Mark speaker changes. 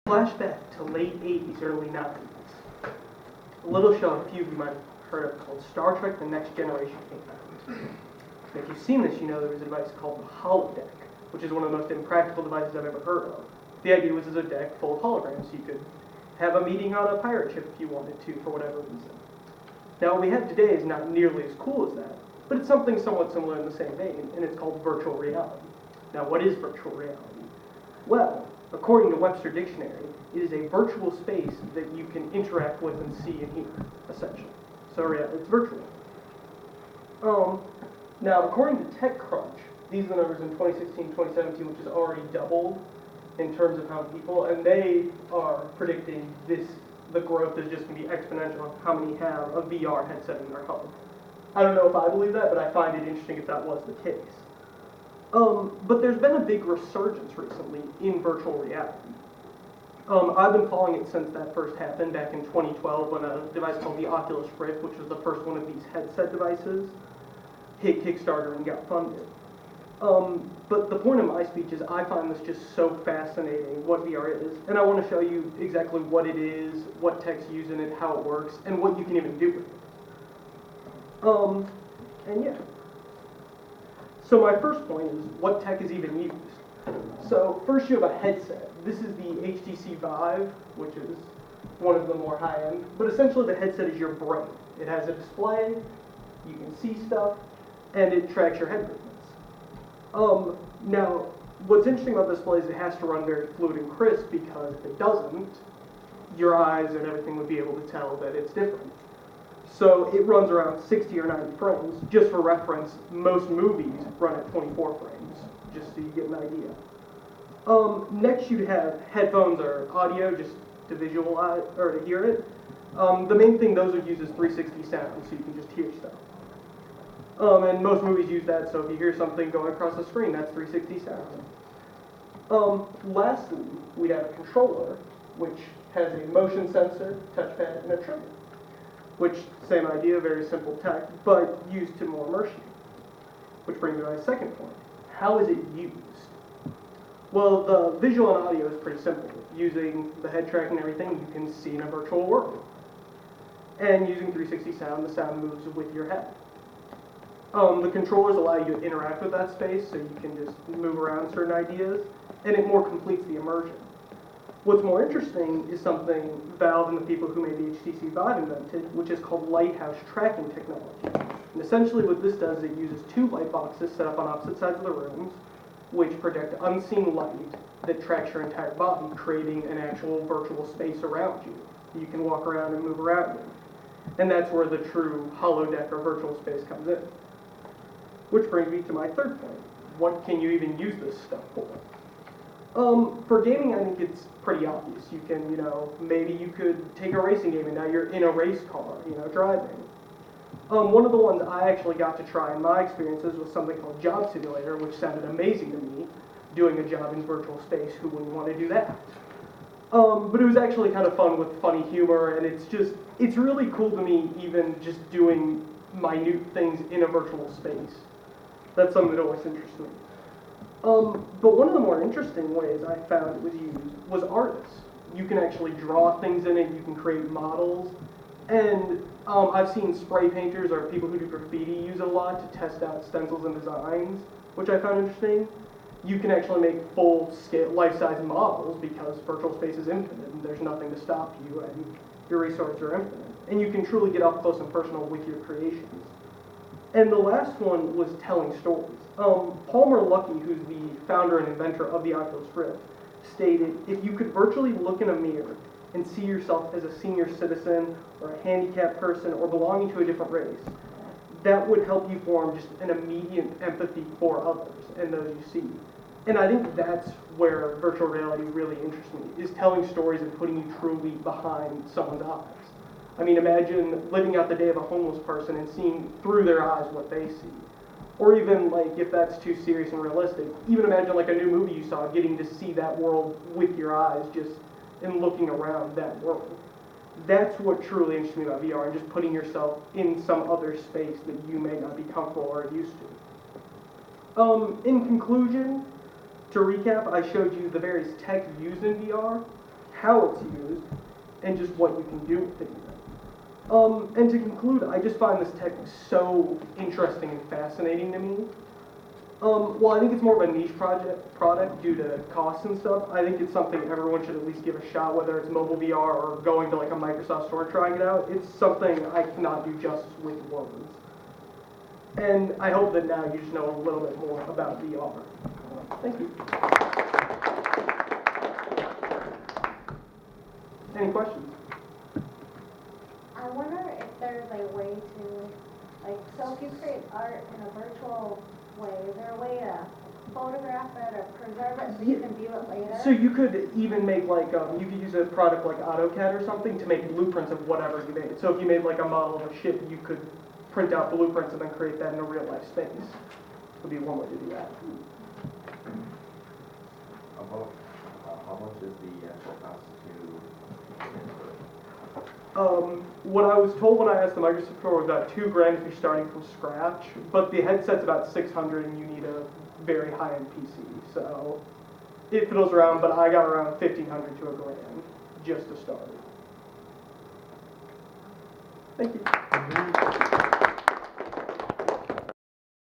Speaker 1: Flashback to late 80s, early 90s. A little show a few of you might have heard of called Star Trek The Next Generation came out. And if you've seen this, you know there was a device called the holodeck, which is one of the most impractical devices I've ever heard of. The idea was as a deck full of holograms. You could have a meeting on a pirate ship if you wanted to, for whatever reason. Now, what we have today is not nearly as cool as that, but it's something somewhat similar in the same vein, and it's called virtual reality. Now, what is virtual reality? Well, according to Webster Dictionary, it is a virtual space that you can interact with and see and hear, essentially. So yeah, it's virtual. Now, according to TechCrunch, these are the numbers in 2016, 2017, which is already doubled in terms of how many people, and they are predicting the growth is just going to be exponential of how many have a VR headset in their home. I don't know if I believe that, but I find it interesting if that was the case. But there's been a big resurgence recently in virtual reality. I've been following it since that first happened back in 2012 when a device called the Oculus Rift, which was the first one of these headset devices, hit Kickstarter and got funded. But the point of my speech is I find this just so fascinating, what VR is, and I want to show you exactly what it is, what tech's used in it, how it works, and what you can even do with it. And yeah. So my first point is what tech is even used. So first you have a headset. This is the HTC Vive, which is one of the more high-end, but essentially the headset is your brain. It has a display, you can see stuff, and it tracks your head movements. Now, what's interesting about this display is it has to run very fluid and crisp, because if it doesn't, your eyes and everything would be able to tell that it's different. So it runs around 60 or 90 frames. Just for reference, most movies run at 24 frames, just so you get an idea. Next you'd have headphones or audio, just to visualize, or to hear it. The main thing those would use is 360 sound, so you can just hear stuff. And most movies use that, so if you hear something going across the screen, that's 360 sound. Lastly, we have a controller, which has a motion sensor, touchpad, and a trigger. Which, same idea, very simple tech, but used to more immerse you. Which brings me to my second point. How is it used? Well, the visual and audio is pretty simple. Using the head track and everything, you can see in a virtual world. And using 360 sound, the sound moves with your head. The controllers allow you to interact with that space, so you can just move around certain ideas, and it more completes the immersion. What's more interesting is something Valve and the people who made the HTC Vive invented, which is called lighthouse tracking technology. And essentially what this does is it uses two light boxes set up on opposite sides of the rooms, which project unseen light that tracks your entire body, creating an actual virtual space around you that you can walk around and move around in. And that's where the true holodeck or virtual space comes in. Which brings me to my third point. What can you even use this stuff for? For gaming, I think it's pretty obvious. You can, maybe you could take a racing game and now you're in a race car, driving. One of the ones I actually got to try in my experiences was something called Job Simulator, which sounded amazing to me, doing a job in virtual space. Who wouldn't want to do that? But it was actually kind of fun with funny humor, and it's really cool to me even just doing minute things in a virtual space. That's something that always interests me. But one of the more interesting ways I found it was used was artists. You can actually draw things in it, you can create models, and I've seen spray painters or people who do graffiti use it a lot to test out stencils and designs, which I found interesting. You can actually make full-scale, life-size models because virtual space is infinite and there's nothing to stop you and your resources are infinite. And you can truly get up close and personal with your creations. And the last one was telling stories. Palmer Luckey, who's the founder and inventor of the Oculus Rift, stated, if you could virtually look in a mirror and see yourself as a senior citizen or a handicapped person or belonging to a different race, that would help you form just an immediate empathy for others and those you see. And I think that's where virtual reality really interests me, is telling stories and putting you truly behind someone's eyes. I mean, imagine living out the day of a homeless person and seeing through their eyes what they see. Or even, if that's too serious and realistic, even imagine a new movie you saw, getting to see that world with your eyes, just in looking around that world. That's what truly interests me about VR, and just putting yourself in some other space that you may not be comfortable or used to. In conclusion, to recap, I showed you the various tech used in VR, how it's used, and just what you can do with it. And to conclude, I just find this tech so interesting and fascinating to me. Well, I think it's more of a niche product due to costs and stuff. I think it's something everyone should at least give a shot, whether it's mobile VR or going to like a Microsoft store trying it out. It's something I cannot do justice with words. And I hope that now you just know a little bit more about VR. Thank you. Any questions?
Speaker 2: I wonder if there's a way to, like, so if you create art in a virtual way, is there a way to photograph it or preserve it so you can view it later?
Speaker 1: So you could even make like, you could use a product like AutoCAD or something to make blueprints of whatever you made. So if you made like a model of a ship, you could print out blueprints and then create that in a real life space. Would be one way to do that.
Speaker 3: About how much is the actual cost to
Speaker 1: What I was told when I asked the Microsoft store was about $2,000 if you're starting from scratch, but the headset's about $600 and you need a very high-end PC. So it fiddles around, but I got around $1,500 to $1,000 just to start. Thank you.